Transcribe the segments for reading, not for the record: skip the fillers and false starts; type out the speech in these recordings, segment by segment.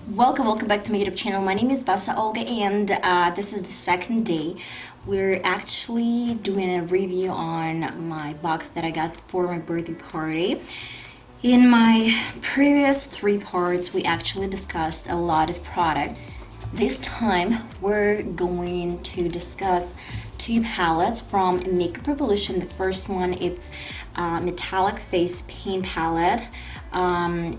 Welcome back to my YouTube channel. My name is VassaOlga and this is the second day. We're actually doing a review on my box that I got for my birthday party. In my previous 3 parts, we actually discussed a lot of product. This time, we're going to discuss 2 palettes from Makeup Revolution. The first one, it's metallic face paint palette.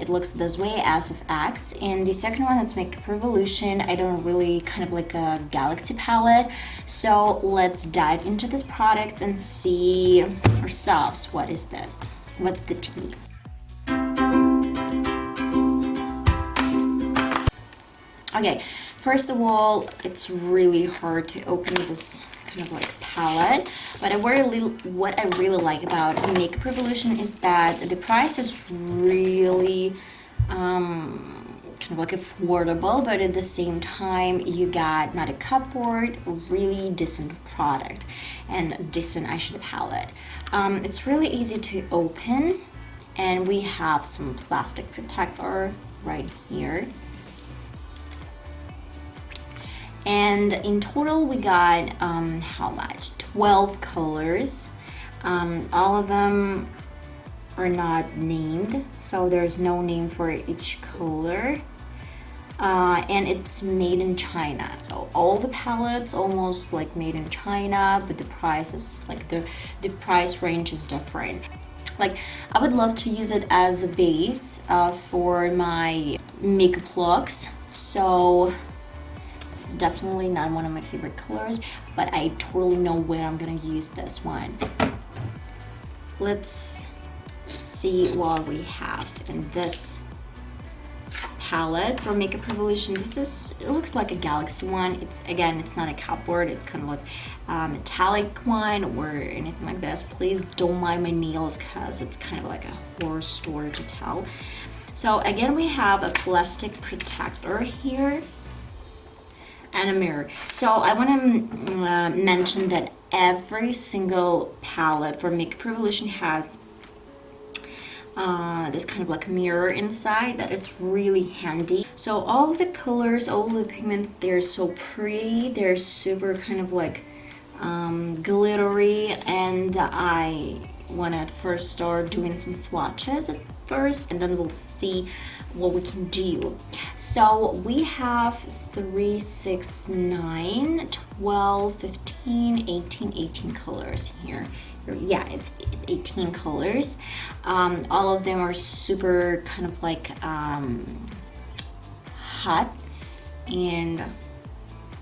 It looks this way, as of X, and the second one is Makeup Revolution. I don't really kind of like a galaxy palette, so let's dive into this product and see ourselves what is this, what's the tea. Okay, first of all, it's really hard to open this kind of like palette, but what I really like about Makeup Revolution is that the price is really kind of like affordable, but at the same time you got not a cupboard, really decent product and decent eyeshadow palette. It's really easy to open, and we have some plastic protector right here. And in total we got how much? 12 colors. All of them are not named, so there's no name for each color. And it's made in China, so all the palettes almost like made in China, but the price is like the price range is different. Like, I would love to use it as a base for my makeup looks, so this is definitely not one of my favorite colors, but I totally know where I'm gonna use this one. Let's see what we have in this palette from Makeup Revolution. It looks like a galaxy one. It's not a cupboard, it's kind of like a metallic one or anything like this. Please don't mind my nails because it's kind of like a horror story to tell. So again, we have a plastic protector here and a mirror. So I want to mention that every single palette for Makeup Revolution has this kind of like mirror inside that it's really handy. So all of the colors, all of the pigments, they're so pretty. They're super kind of like glittery, and I want to first start doing some swatches at first, and then we'll see what we can do. So we have 3, 6, 9, 12, 15, 18 colors here. Yeah, it's 18 colors. All of them are super kind of like hot, and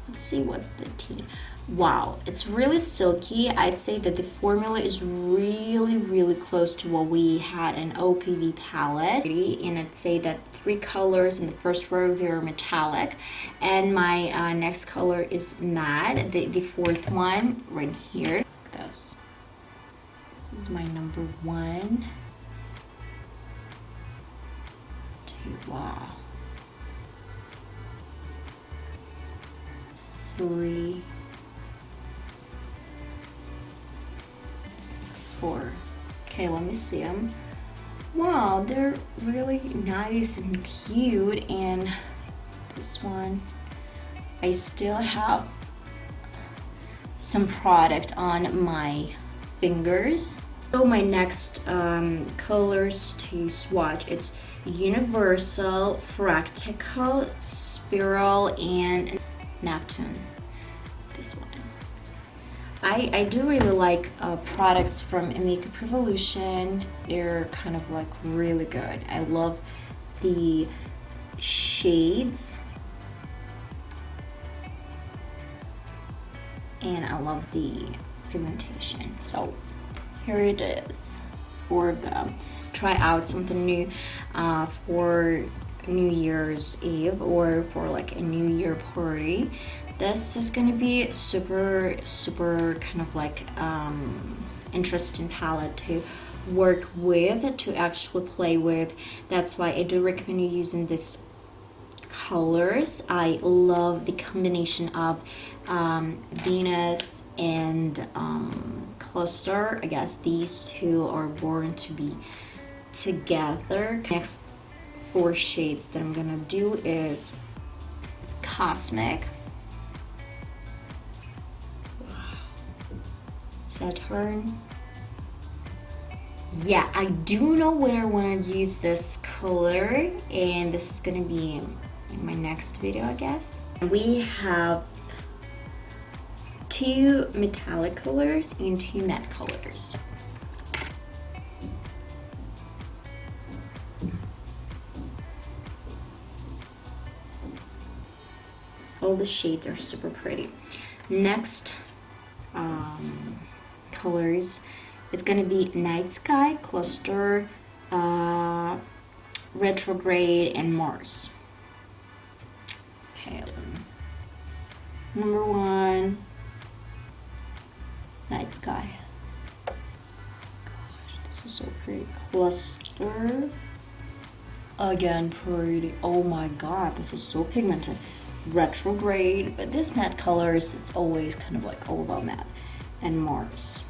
let's see what the tea. Wow, it's really silky. I'd say that the formula is really close to what we had in OPV palette, and I'd say that 3 colors in the first row, they're metallic, and my next color is matte, the 4th one right here. This is my number 1, 2, wow, 3, 4. Okay, let me see them. Wow, they're really nice and cute. And this one, I still have some product on my fingers. So my next colors to swatch, it's Universal, Fractal, Spiral, and Neptune. This one. I do really like products from Makeup Revolution. They're kind of like really good. I love the shades, and I love the pigmentation. So here it is for the try out something new for New Year's Eve or for like a New Year party. This is gonna be super kind of like interesting palette to work with, to actually play with. That's why I do recommend you using these colors. I love the combination of Venus and Cluster. I guess these 2 are born to be together. Next 4 shades that I'm gonna do is Cosmic, Saturn. Yeah, I do know when I want to use this color, and this is gonna be in my next video, I guess. We have 2 metallic colors and 2 matte colors. All the shades are super pretty. Next colors, it's gonna be Night Sky, Cluster, Retrograde, and Mars. Okay, number 1, Night Sky. Gosh, this is so pretty. Cluster, again pretty. Oh my god, this is so pigmented. Retrograde, but this matte colors, it's always kind of like all about matte. And Mars.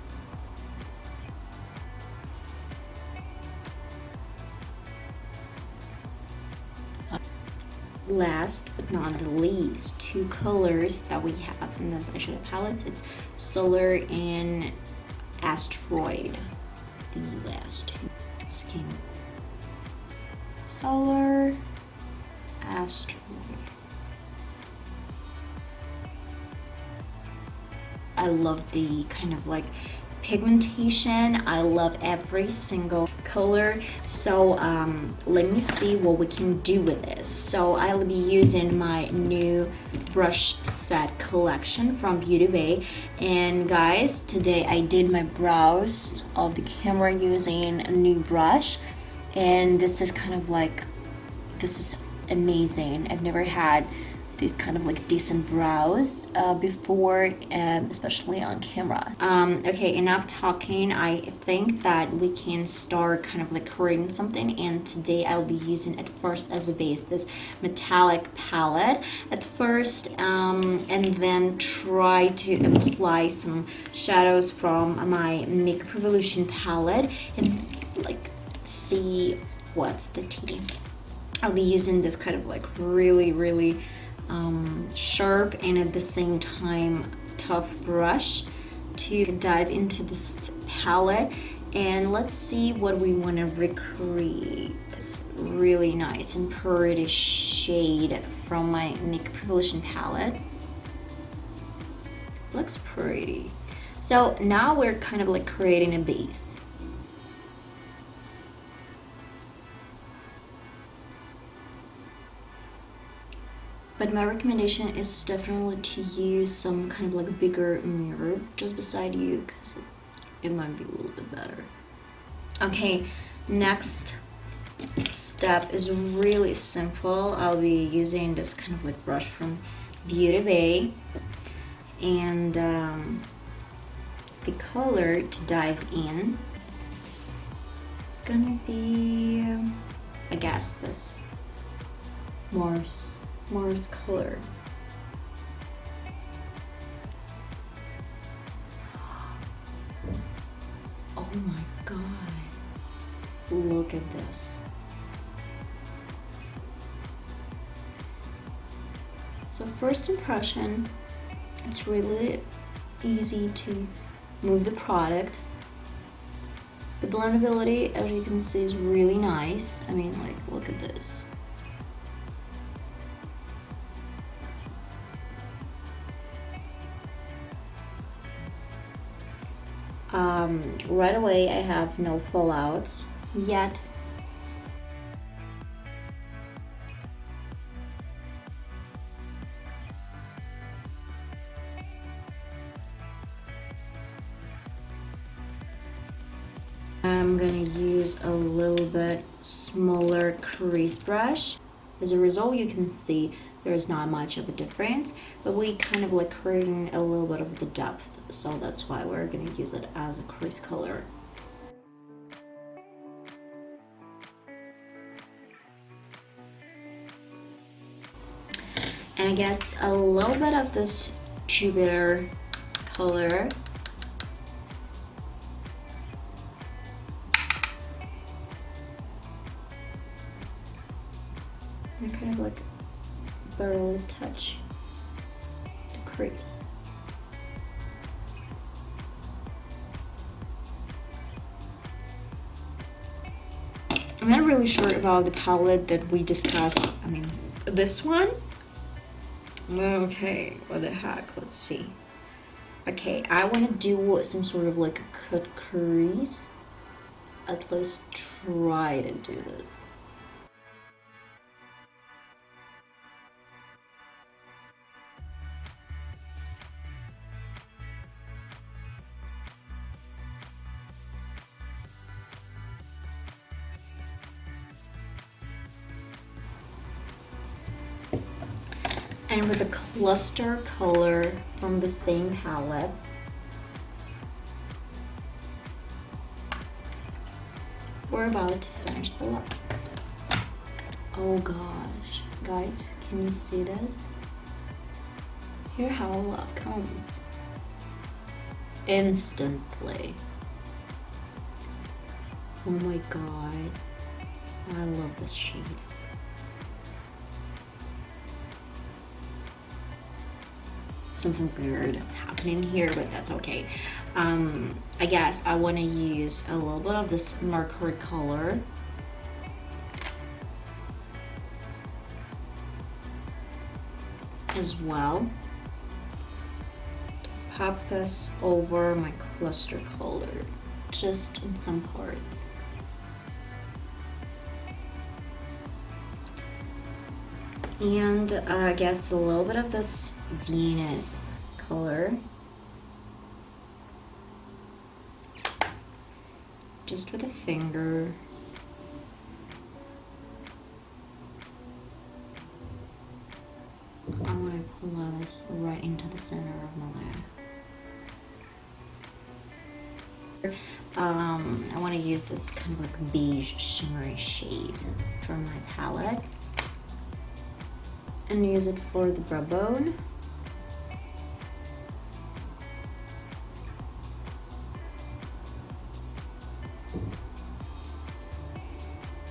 Last but not the least, 2 colors that we have in this eyeshadow palettes. It's Solar and Asteroid. The last 2. Skin. Solar, Asteroid. I love the kind of like pigmentation. I love every single color. So let me see what we can do with this. So I'll be using my new brush set collection from Beauty Bay. And guys, today I did my brows of the camera using a new brush. And this is kind of like, this is amazing. I've never had these kind of like decent brows before, especially on camera. Okay, enough talking. I think that we can start kind of like creating something, and today I'll be using at first as a base this metallic palette at first, and then try to apply some shadows from my Makeup Revolution palette and like see what's the tea. I'll be using this kind of like really sharp and at the same time tough brush to dive into this palette, and let's see what we want to recreate. This really nice and pretty shade from my Makeup Revolution palette. Looks pretty. So now we're kind of like creating a base. But my recommendation is definitely to use some kind of like bigger mirror just beside you, because it might be a little bit better. Okay, next step is really simple. I'll be using this kind of like brush from Beauty Bay, and the color to dive in, it's gonna be, I guess, this Mars color. Oh my god, look at this. So first impression, it's really easy to move the product. The blendability, as you can see, is really nice. I mean, like, look at this. Right away I have no fallouts yet. I'm gonna use a little bit smaller crease brush. As a result, you can see there's not much of a difference, but we kind of like creating a little bit of the depth, so that's why we're gonna use it as a crease color. And I guess a little bit of this Jupiter color. like barely touch the crease. I'm not really sure about the palette that we discussed. I mean, this one. Okay, what the heck? Let's see. Okay, I want to do some sort of like a cut crease. At least try to do this. And with a cluster color from the same palette, we're about to finish the look. Oh gosh, guys, can you see this? Hear how love comes instantly. Oh my god, I love this shade. Something weird happening here, but that's okay. I guess I want to use a little bit of this Mercury color. As well. To pop this over my cluster color, just in some parts. And I guess a little bit of this Venus color. Just with a finger. I want to pull this right into the center of my layer. I want to use this kind of like beige shimmery shade from my palette. And use it for the brow bone.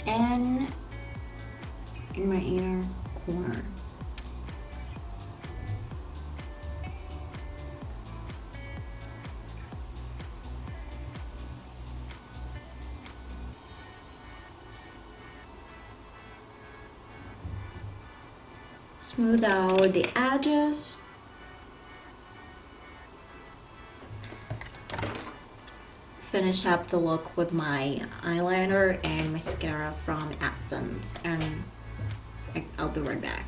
And in my inner corner. Smooth out the edges. Finish up the look with my eyeliner and mascara from Essence, and I'll be right back.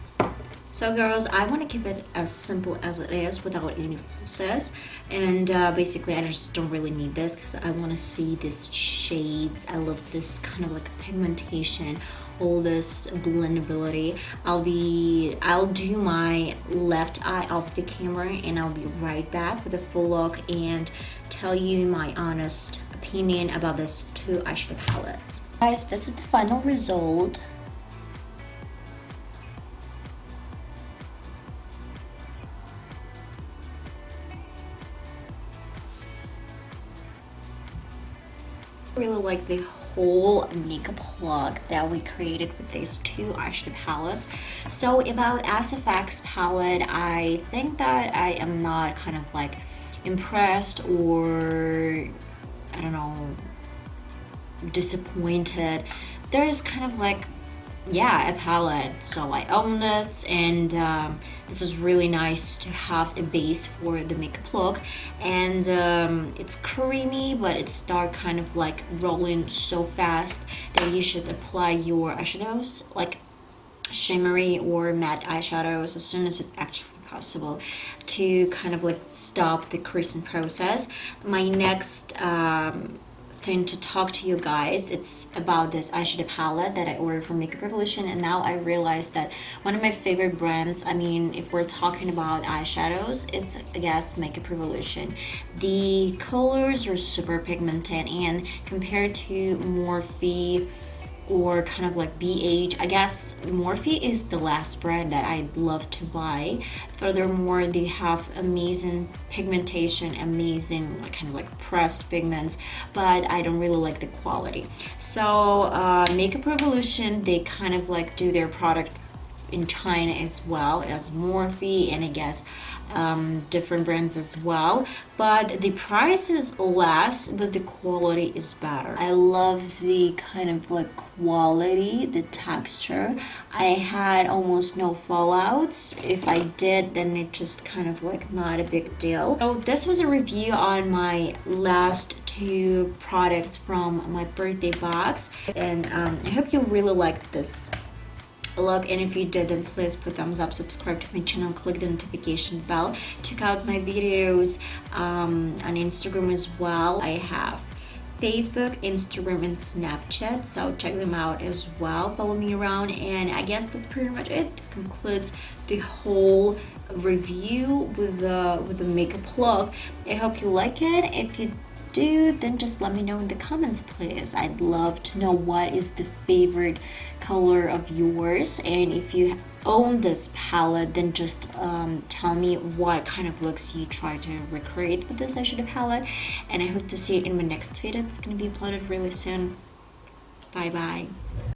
So girls, I want to keep it as simple as it is without any falsies, and basically I just don't really need this because I want to see these shades. I love this kind of like pigmentation, all this blendability. I'll do my left eye off the camera and I'll be right back with a full look and tell you my honest opinion about this two eyeshadow palettes. Guys, this is the final result. I really like the whole makeup look that we created with these two eyeshadow palettes. So about SFX palette, I think that I am not kind of like impressed or I don't know, disappointed. There's kind of like, yeah, a palette, so I own this, and this is really nice to have a base for the makeup look. And it's creamy, but it's dark, kind of like rolling so fast that you should apply your eyeshadows, like shimmery or matte eyeshadows, as soon as it's actually possible, to kind of like stop the creasing process. My next thing to talk to you guys, it's about this eyeshadow palette that I ordered from Makeup Revolution, and now I realized that one of my favorite brands, I mean, if we're talking about eyeshadows, it's, I guess, Makeup Revolution. The colors are super pigmented, and compared to Morphe or kind of like BH, I guess Morphe is the last brand that I love to buy. Furthermore, they have amazing pigmentation, amazing like kind of like pressed pigments, but I don't really like the quality. So Makeup Revolution, they kind of like do their product in China as well as Morphe, and I guess different brands as well, but the price is less but the quality is better. I love the kind of like quality, the texture. I had almost no fallouts. If I did, then it just kind of like not a big deal. So this was a review on my last two products from my birthday box, and I hope you really liked this look, and if you did, then please put thumbs up, subscribe to my channel, click the notification bell, check out my videos on Instagram as well. I have Facebook, Instagram, and Snapchat, so check them out as well. Follow me around, and I guess that's pretty much it. That concludes the whole review with the makeup look. I hope you like it. If you do, then just let me know in the comments, please. I'd love to know what is the favorite color of yours, and if you own this palette, then just tell me what kind of looks you try to recreate with this eyeshadow palette, and I hope to see it in my next video. It's gonna be uploaded really soon. Bye bye.